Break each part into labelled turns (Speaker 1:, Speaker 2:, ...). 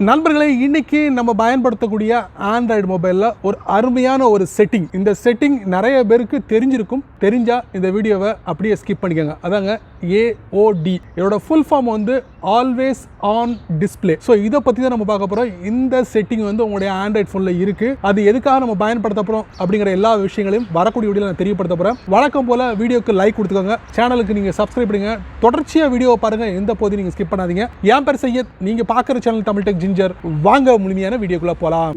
Speaker 1: நண்பர்களே, இன்னைக்கு நம்ம பயன்படுத்தக்கூடிய ஆண்ட்ராய்டு மொபைலில் ஒரு அருமையான ஒரு செட்டிங். இந்த செட்டிங் நிறைய பேருக்கு தெரிஞ்சிருக்கும். தெரிஞ்சா இந்த வீடியோவை அப்படியே ஸ்கிப் பண்ணிக்கோங்க. அதாங்க AOD. இதோட ஃபுல் ஃபார்ம் வந்து ஆல்வேஸ் ஆன் டிஸ்பிளே. ஸோ இதை பற்றி தான் நம்ம பார்க்க போகிறோம். இந்த செட்டிங் வந்து உங்களுடைய ஆண்ட்ராய்டு ஃபோனில் இருக்குது. அது எதுக்காக நம்ம பயன்படுத்த போகிறோம் அப்படிங்கிற எல்லா விஷயங்களையும் வரக்கூடிய வீடியோவில் நான் தெரியப்படுத்த போகிறேன். வழக்கம் போல் வீடியோக்கு லைக் கொடுத்துக்கோங்க. சேனலுக்கு நீங்கள் சப்ஸ்கிரைப் பண்ணுங்க. தொடர்ச்சியாக வீடியோவை பாருங்கள். எந்த போது நீங்கள் ஸ்கிப் பண்ணாதீங்க. என் பேர் சையத். நீங்கள் பார்க்குற சேனல் தமிழ் டெக் ஜிஞ்சர். வாங்க முழுமையான வீடியோக்குள்ள போலாம்.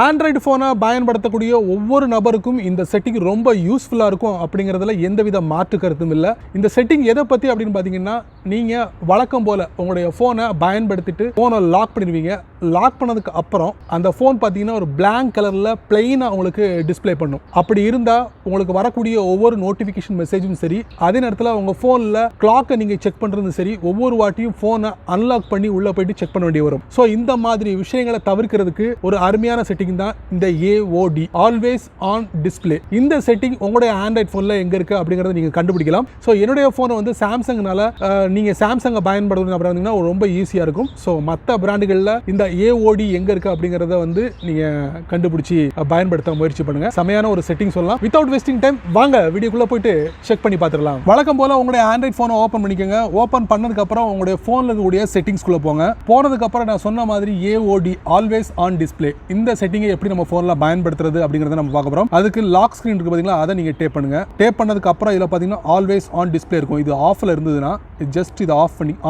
Speaker 1: ஆண்ட்ராய்டு ஃபோனை பயன்படுத்தக்கூடிய ஒவ்வொரு நபருக்கும் இந்த செட்டிங் ரொம்ப யூஸ்ஃபுல்லாக இருக்கும் அப்படிங்கிறதுல எந்தவித மாற்று கருத்தும் இல்லை. இந்த செட்டிங் எதை பற்றி அப்படின்னு பார்த்தீங்கன்னா, நீங்கள் வழக்கம் போல் உங்களுடைய ஃபோனை பயன்படுத்திட்டு ஃபோனை லாக் பண்ணிடுவீங்க. லாக் பண்ணதுக்கு அப்புறம் அந்த ஃபோன் பார்த்தீங்கன்னா ஒரு பிளாங்க் கலரில் பிளெயினாக உங்களுக்கு டிஸ்பிளே பண்ணும். அப்படி இருந்தால் உங்களுக்கு வரக்கூடிய ஒவ்வொரு நோட்டிஃபிகேஷன் மெசேஜும் சரி, அதே நேரத்தில் உங்கள் ஃபோனில் கிளாக்கை நீங்கள் செக் பண்ணுறது சரி, ஒவ்வொரு வாட்டியும் ஃபோனை அன்லாக் பண்ணி உள்ளே போயிட்டு செக் பண்ண வேண்டிய வரும். ஸோ இந்த மாதிரி விஷயங்களை தவிர்க்கிறதுக்கு ஒரு அருமையான செட்டிங் தான் இந்த AOD, ஆல்வேஸ் ஆன் டிஸ்பிளே. இந்த செட்டிங் உங்களுடைய ஆண்ட்ராய்டு ஃபோனில் எங்கே இருக்குது அப்படிங்கிறத நீங்கள் கண்டுபிடிக்கலாம். ஸோ என்னுடைய ஃபோனை வந்து சாம்சங்னால நீங்கள் சாம்சங்கை பயன்படுத்தணும் அப்படின்னா ரொம்ப ஈஸியாக இருக்கும். ஸோ மற்ற பிராண்டுகளில் இந்த AOD எங்கே இருக்குது அப்படிங்கிறத வந்து நீங்கள் கண்டுபிடிச்சி பயன்படுத்த முயற்சி பண்ணுங்கள். செமையான ஒரு செட்டிங் சொல்லலாம். வித்தவுட் வேஸ்டிங் டைம் வாங்க வீடியோக்குள்ளே போயிட்டு செக் பண்ணி பார்த்துடலாம். வழக்கம் போல் உங்களுடைய ஆண்ட்ராய்டு ஃபோனை ஓப்பன் பண்ணிக்கோங்க. ஓப்பன் பண்ணதுக்கப்புறம் உங்களுடைய ஃபோனில் இருக்கக்கூடிய செட்டிங்ஸ்குள்ளே போங்க. போனதுக்கப்புறம் நான் சொன்ன மாதிரி AOD, ஆல்வேஸ் ஆன் டிஸ்பிளே, இந்த செட்டிங்கை எப்படி நம்ம ஃபோனில் பயன்படுத்துறது அப்படிங்கிறத நம்ம பார்க்க போகிறோம். அதுக்கு லாக் ஸ்க்ரீன் இருக்குது பார்த்தீங்களா, அதை நீங்கள் டேப் பண்ணுங்கள். டேப் பண்ணதுக்கு அப்புறம் இதில் பார்த்தீங்கன்னா ஆல்வேஸ் ஆன் டிஸ்பிளே இருக்கும். இது ஆஃபில் இருந்ததுன்னா ஜஸ்ட் இதை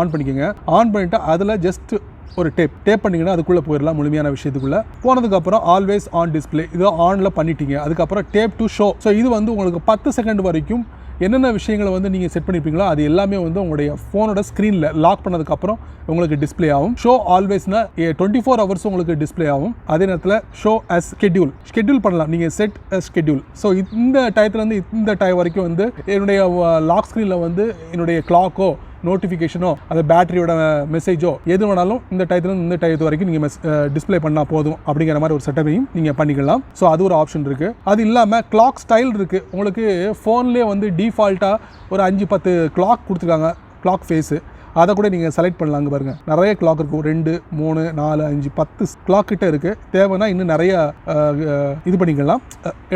Speaker 1: ஆன் பண்ணிக்கோங்க. ஆன் பண்ணிவிட்டு அதில் ஜஸ்ட் ஒரு டேப் பண்ணிங்கன்னா அதுக்குள்ளே போயிடலாம். முழுமையான விஷயத்துக்குள்ளே போனதுக்கப்புறம் ஆல்வேஸ் ஆன் டிஸ்பிளே இதை ஆனில் பண்ணிட்டீங்க. அதுக்கப்புறம் டேப் டு ஷோ. ஸோ இது வந்து உங்களுக்கு 10 செகண்ட் வரைக்கும் என்னென்ன விஷயங்களை வந்து நீங்கள் செட் பண்ணியிருப்பீங்களோ அது எல்லாமே வந்து உங்களுடைய ஃபோனோட ஸ்க்ரீனில் லாக் பண்ணதுக்கப்புறம் உங்களுக்கு டிஸ்பிளே ஆகும். ஷோ ஆல்வேஸ்னா 24 ஹவர்ஸ் உங்களுக்கு டிஸ்பிளே ஆகும். அதே நேரத்தில் ஷோ அஸ் ஸ்கெட்யூல் பண்ணலாம். நீங்கள் செட் அஸ் ஸ்கெட்யூல். ஸோ இந்த டயத்துலேருந்து இந்த டைம் வரைக்கும் வந்து என்னுடைய லாக் ஸ்க்ரீனில் வந்து என்னுடைய கிளாக்கோ, நோட்டிஃபிகேஷனோ, அது பேட்டரியோட மெசேஜோ எது வேணாலும் இந்த டயத்துலேருந்து இந்த டயத்து வரைக்கும் நீங்கள் டிஸ்பிளே பண்ணால் போதும் அப்படிங்கிற மாதிரி ஒரு செட்டப்பையும் நீங்கள் பண்ணிக்கலாம். ஸோ அது ஒரு ஆப்ஷன் இருக்குது. அது இல்லாமல் கிளாக் ஸ்டைல் இருக்குது. உங்களுக்கு ஃபோன்லேயே வந்து டிஃபால்ட்டாக ஒரு 5-10 கிளாக் கொடுத்துருக்காங்க. கிளாக் ஃபேஸு அதை கூட நீங்கள் செலக்ட் பண்ணலாம். அங்கே பாருங்கள், நிறைய கிளாக் இருக்கும். 2, 3, 4, 5, 10 கிளாக் கிட்ட இருக்குது. தேவைன்னா இன்னும் நிறைய இது பண்ணிக்கலாம்,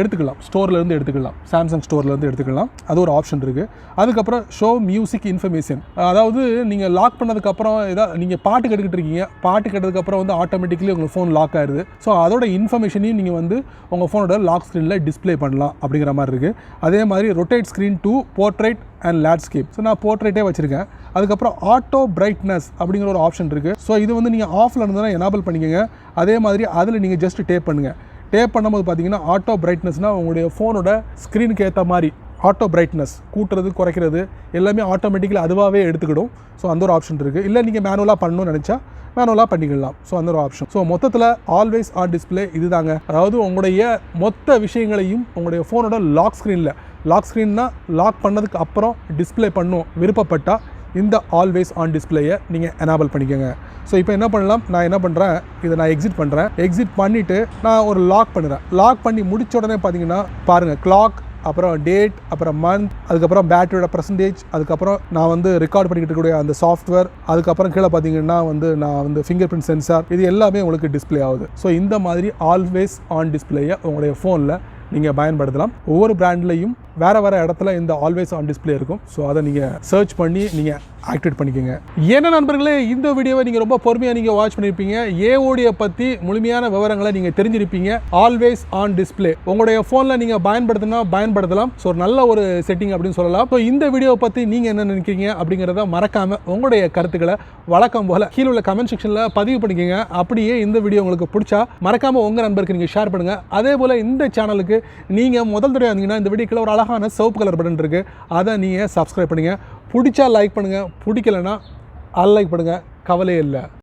Speaker 1: எடுத்துக்கலாம். ஸ்டோர்லேருந்து எடுத்துக்கலாம், சாம்சங் ஸ்டோர்லேருந்து எடுத்துக்கலாம். அது ஒரு ஆப்ஷன் இருக்குது. அதுக்கப்புறம் ஷோ மியூசிக் இன்ஃபர்மேஷன். அதாவது நீங்கள் லாக் பண்ணதுக்கப்புறம் ஏதாவது நீங்கள் பாட்டு கேட்டுக்கிட்டு இருக்கீங்க, பாட்டு கேட்டதுக்கப்புறம் வந்து ஆட்டோமேட்டிக்கலி உங்கள் ஃபோன் லாக் ஆயிடுது. ஸோ அதோட இன்ஃபர்மேஷனையும் நீங்கள் வந்து உங்கள் ஃபோனோட லாக் ஸ்க்ரீனில் டிஸ்பிளே பண்ணலாம் அப்படிங்கிற மாதிரி இருக்குது. அதே மாதிரி rotate screen to portrait and landscape. So நான் போர்ட்ரேட்டே வச்சுருக்கேன். அதுக்கப்புறம் ஆட்டோ பிரைட்னஸ் அப்படிங்கிற ஒரு ஆப்ஷன் இருக்குது. ஸோ இது வந்து நீங்கள் ஆஃபில் இருந்ததுன்னா எனேபிள் பண்ணிக்கோங்க. அதே மாதிரி அதில் நீங்கள் ஜஸ்ட் டேப் பண்ணுங்கள். டேப் பண்ணும்போது பார்த்தீங்கன்னா ஆட்டோ பிரைட்னஸ்னால் உங்களுடைய ஃபோனோட ஸ்க்ரீனுக்கு ஏற்ற மாதிரி ஆட்டோ பிரைட்னஸ் கூட்டுறது, குறைக்கிறது எல்லாமே ஆட்டோமேட்டிக்கலி அதுவாகவே எடுத்துக்கிடும். ஸோ அந்த ஒரு ஆப்ஷன் இருக்குது. இல்லை நீங்கள் மேனுவலாக பண்ணணும்னு நினச்சா மேனுவலாக பண்ணிக்கலாம். ஸோ அந்த ஒரு ஆப்ஷன். ஸோ மொத்தத்தில் ஆல்வேஸ் ஆன் டிஸ்பிளே இதுதாங்க. அதாவது உங்களுடைய மொத்த விஷயங்களையும் உங்களுடைய ஃபோனோட லாக் ஸ்க்ரீன்னா லாக் பண்ணதுக்கு அப்புறம் டிஸ்பிளே பண்ணும் விருப்பப்பட்டால் இந்த ஆல்வேஸ் ஆன் டிஸ்பிளேயை நீங்கள் எனேபிள் பண்ணிக்கோங்க. ஸோ இப்போ என்ன பண்ணலாம், நான் என்ன பண்ணுறேன், இதை நான் எக்ஸிட் பண்ணுறேன். எக்ஸிட் பண்ணிவிட்டு நான் ஒரு லாக் பண்ணுறேன். லாக் பண்ணி முடிச்ச உடனே பார்த்தீங்கன்னா பாருங்கள், கிளாக், அப்புறம் டேட், அப்புறம் மந்த், அதுக்கப்புறம் பேட்டரியோட பர்சன்டேஜ், அதுக்கப்புறம் நான் வந்து ரெக்கார்ட் பண்ணிக்கிட்டு இருக்கக்கூடிய அந்த சாஃப்ட்வேர், அதுக்கப்புறம் கீழே பார்த்தீங்கன்னா வந்து நான் வந்து ஃபிங்கர் பிரிண்ட் சென்சார், இது எல்லாமே உங்களுக்கு டிஸ்பிளே ஆகுது. ஸோ இந்த மாதிரி ஆல்வேஸ் ஆன் டிஸ்பிளேயை உங்களுடைய ஃபோனில் நீங்கள் பயன்படுத்தலாம். ஒவ்வொரு பிராண்ட்லையும் வேறு இடத்துல இந்த ஆல்வேஸ் ஆன் டிஸ்பிளே இருக்கும். ஸோ அதை நீங்கள் சர்ச் பண்ணி நீங்கள் ஆக்டிவேட் பண்ணிக்கோங்க. என்ன நண்பர்களே, இந்த வீடியோவை நீங்கள் ரொம்ப பொறுமையாக நீங்கள் வாட்ச் பண்ணியிருப்பீங்க. AOD பற்றி முழுமையான விவரங்களை நீங்கள் தெரிஞ்சிருப்பீங்க. ஆல்வேஸ் ஆன் டிஸ்பிளே உங்களுடைய ஃபோனில் நீங்கள் பயன்படுத்தலாம். ஸோ நல்ல ஒரு செட்டிங் அப்படின்னு சொல்லலாம். ஸோ இந்த வீடியோவை பற்றி நீங்கள் என்ன நினைக்கிறீங்க அப்படிங்கிறத மறக்காமல் உங்களுடைய கருத்துக்களை வழக்கம் போல் கீழே உள்ள கமெண்ட் செக்ஷனில் பதிவு பண்ணிக்கோங்க. அப்படியே இந்த வீடியோ உங்களுக்கு பிடிச்சா மறக்காமல் உங்கள் நண்பருக்கு நீங்கள் ஷேர் பண்ணுங்கள். அதே போல் இந்த சேனலுக்கு நீங்கள் முதல் தடவை வந்தீங்கன்னா இந்த வீடியோக்குள்ள ஒரு அழகான சிவப்பு கலர் பட்டன் இருக்குது. அதை நீங்கள் சப்ஸ்கிரைப் பண்ணுங்கள். பிடிச்சா லைக் பண்ணுங்கள், பிடிக்கலைன்னா அன்லைக் பண்ணுங்கள், கவலையே இல்லை.